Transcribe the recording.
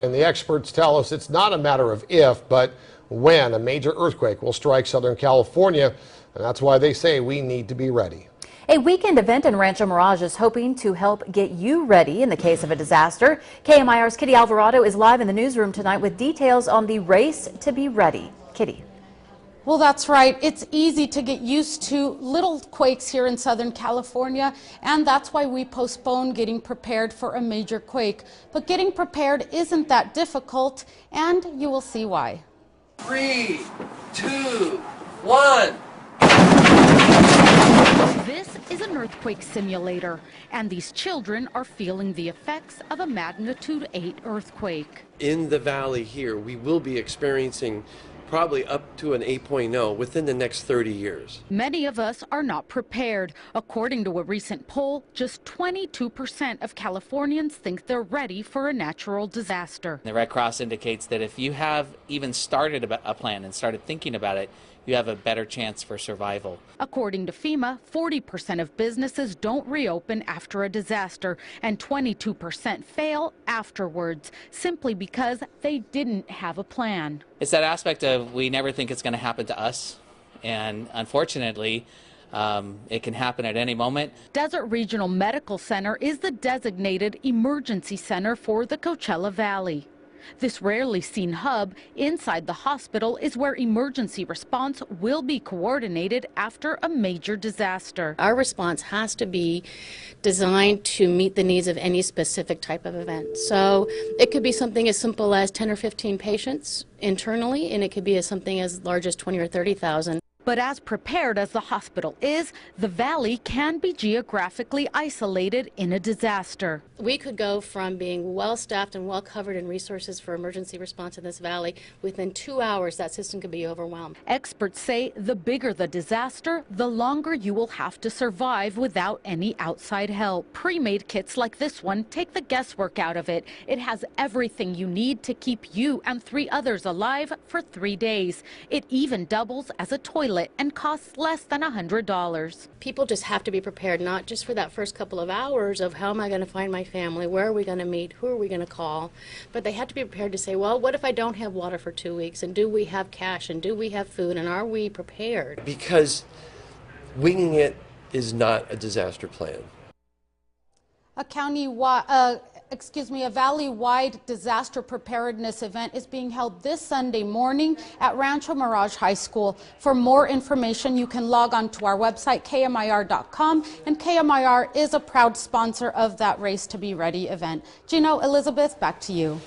And the experts tell us it's not a matter of if, but when a major earthquake will strike Southern California. And that's why they say we need to be ready. A weekend event in Rancho Mirage is hoping to help get you ready in the case of a disaster. KMIR's Kitty Alvarado is live in the newsroom tonight with details on the race to be ready. Kitty. Well, that's right. It's easy to get used to little quakes here in Southern California, and that's why we postpone getting prepared for a major quake. But getting prepared isn't that difficult, and you will see why. 3, 2, 1. This is an earthquake simulator, and these children are feeling the effects of a magnitude 8 earthquake. In the valley here, we will be experiencing probably up to an 8.0 within the next 30 years. Many of us are not prepared. According to a recent poll, just 22% of Californians think they're ready for a natural disaster. The Red Cross indicates that if you have even started a plan and started thinking about it, you have a better chance for survival. According to FEMA, 40% of businesses don't reopen after a disaster, and 22% fail afterwards, simply because they didn't have a plan. It's that aspect of we never think it's going to happen to us, and unfortunately, it can happen at any moment. Desert Regional Medical Center is the designated emergency center for the Coachella Valley. This rarely seen hub inside the hospital is where emergency response will be coordinated after a major disaster. Our response has to be designed to meet the needs of any specific type of event. So it could be something as simple as 10 or 15 patients internally, and it could be something as large as 20 or 30,000. But as prepared as the hospital is, the valley can be geographically isolated in a disaster. We could go from being well-staffed and well-covered in resources for emergency response in this valley. Within 2 hours, that system could be overwhelmed. Experts say the bigger the disaster, the longer you will have to survive without any outside help. Pre-made kits like this one take the guesswork out of it. It has everything you need to keep you and 3 others alive for 3 days. It even doubles as a toilet and costs less than $100. People just have to be prepared, not just for that first couple of hours of how am I going to find my family, where are we going to meet, who are we going to call, but they have to be prepared to say, well, what if I don't have water for 2 weeks, and do we have cash, and do we have food, and are we prepared? Because winging it is not a disaster plan. A valley-wide disaster preparedness event is being held this Sunday morning at Rancho Mirage High School. For more information, you can log on to our website, KMIR.com, and KMIR is a proud sponsor of that Race to Be Ready event. Gino, Elizabeth, back to you.